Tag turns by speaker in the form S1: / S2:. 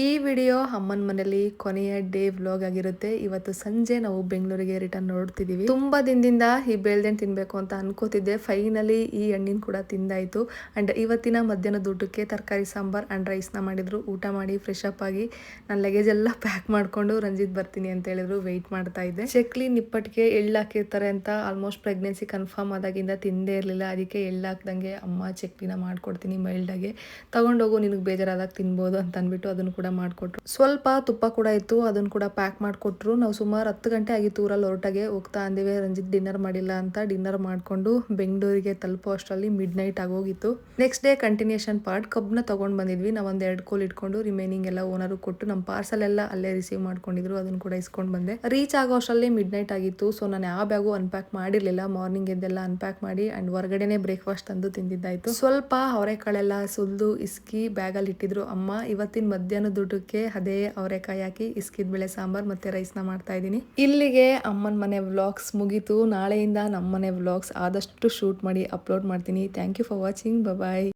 S1: ಈ ವಿಡಿಯೋ ಅಮ್ಮನ ಮನೇಲಿ ಕೊನೆಯ ಡೇ ವ್ಲಾಗ್ ಆಗಿರುತ್ತೆ. ಇವತ್ತು ಸಂಜೆ ನಾವು ಬೆಂಗಳೂರಿಗೆ ರಿಟರ್ನ್ ನೋಡ್ತಿದೀವಿ. ತುಂಬಾ ದಿನದಿಂದ ಈ ಬೇಳ್ದೆನ್ ತಿನ್ಬೇಕು ಅಂತ ಅನ್ಕೋತಿದ್ದೆ. ಫೈನಲಿ ಈ ಹಣ್ಣಿನ ಕೂಡ ತಿಂದಾಯ್ತು. ಅಂಡ್ ಇವತ್ತಿನ ಮಧ್ಯಾಹ್ನದ ಊಟಕ್ಕೆ ತರಕಾರಿ ಸಾಂಬಾರ್ ಅಂಡ್ ರೈಸ್ ನ ಮಾಡಿದ್ರು. ಊಟ ಮಾಡಿ ಫ್ರೆಶ್ ಅಪ್ ಆಗಿ ನನ್ನ ಲಗೇಜ್ ಎಲ್ಲ ಪ್ಯಾಕ್ ಮಾಡ್ಕೊಂಡು ರಂಜಿತ್ ಬರ್ತೀನಿ ಅಂತ ಹೇಳಿದ್ರು. ವೆಯ್ಟ್ ಮಾಡ್ತಾ ಇದ್ದೆ. ಚಕ್ಲಿ ನಿಪ್ಪಟ್ಟಿಗೆ ಎಳ್ಳು ಹಾಕಿರ್ತಾರೆ ಅಂತ ಆಲ್ಮೋಸ್ಟ್ ಪ್ರೆಗ್ನೆನ್ಸಿ ಕನ್ಫರ್ಮ್ ಆದಾಗಿಂದ ತಿಂದೇ ಇರಲಿಲ್ಲ. ಅದಕ್ಕೆ ಎಳ್ಳು ಹಾಕ್ದಂಗೆ ಅಮ್ಮ ಚಕ್ಲಿನ ಮಾಡ್ಕೊಡ್ತೀನಿ ಮೈಲ್ಡಾಗೆ, ತಗೊಂಡೋಗು ನಿನಗೆ ಬೇಜಾರಾದಾಗ ತಿನ್ಬೋದು ಅಂತ ಅಂದ್ಬಿಟ್ಟು ಅದನ್ನು ಕೂಡ ಮಾಡಿಕೊಟ್ರು. ಸ್ವಲ್ಪ ತುಪ್ಪ ಕೂಡ ಇತ್ತು, ಅದನ್ನು ಕೂಡ ಪ್ಯಾಕ್ ಮಾಡಿಕೊಟ್ರು. ನಾವು ಸುಮಾರು 10 ಗಂಟೆ ಆಗಿತ್ತು ಊರಲ್ಲಿ ಹೊರಟಾಗೆ. ಹೋಗ್ತಾ ಅಂದಿವೆ ರಂಜಿತ್ ಡಿನ್ನರ್ ಮಾಡಿಲ್ಲ ಅಂತ. ಡಿನ್ನರ್ ಮಾಡಿಕೊಂಡು ಬೆಂಗಳೂರಿಗೆ ತಲುಪೋ ಅಷ್ಟರಲ್ಲಿ ಮಿಡ್ ನೈಟ್ ಆಗೋಗಿತ್ತು. ನೆಕ್ಸ್ಟ್ ಡೇ ಕಂಟಿನ್ಯೂಷನ್ ಪಾರ್ಟ್ ಕಬ್ನ ತಗೊಂಡ್ ಬಂದಿದ್ವಿ. ನಾವು ಒಂದು 2 ಕೋಲ್ ಇಟ್ಕೊಂಡು ರಿಮೈನಿಂಗ್ ಎಲ್ಲ ಓನರ್ ಕೊಟ್ಟು ನಮ್ಮ ಪಾರ್ಸಲ್ ಎಲ್ಲ ಅಲ್ಲೇ ರಿಸೀವ್ ಮಾಡ್ಕೊಂಡಿದ್ರು. ಅದನ್ನು ಕೂಡ ಇಸ್ಕೊಂಡು ಬಂದೆ. ರೀಚ್ ಆಗೋ ಅಷ್ಟರಲ್ಲಿ ಮಿಡ್ ನೈಟ್ ಆಗಿತ್ತು. ಸೊ ನಾನು ಯಾವ ಬ್ಯಾಗು ಅನ್ಪ್ಯಾಕ್ ಮಾಡಿರ್ಲಿಲ್ಲ. ಮಾರ್ನಿಂಗ್ ಎದ್ದೆಲ್ಲ ಅನ್ಪ್ಯಾಕ್ ಮಾಡಿ ಅಂಡ್ ಹೊರಗಡೆನೆ ಬ್ರೇಕ್ಫಾಸ್ಟ್ ತಂದು ತಿಂದಿದ್ದಾಯ್ತು. ಸ್ವಲ್ಪ ಅವರೆಕಾಳೆಲ್ಲ ಸುಲ್ದು ಇಸ್ಕಿ ಬ್ಯಾಗಲ್ಲಿ ಇಟ್ಟಿದ್ರು ಅಮ್ಮ. ಇವತ್ತಿನ ಮಧ್ಯಾಹ್ನದ ಊಟಕ್ಕೆ ಅದೇ ಅವರೆಕಾಯಿ ಹಾಕಿ ಇಸ್ಕಿದ ಬೇಳೆ ಸಾಂಬಾರ್ ಮತ್ತೆ ರೈಸ್ ನ ಮಾಡ್ತಾ ಇದ್ದೀನಿ. ಇಲ್ಲಿಗೆ ಅಮ್ಮನ ಮನೆ ವ್ಲಾಗ್ಸ್ ಮುಗೀತು. ನಾಳೆಯಿಂದ ನಮ್ಮ ಮನೆ ವ್ಲಾಗ್ಸ್ ಆದಷ್ಟು ಶೂಟ್ ಮಾಡಿ ಅಪ್ಲೋಡ್ ಮಾಡ್ತೀನಿ. Thank you for watching. Bye.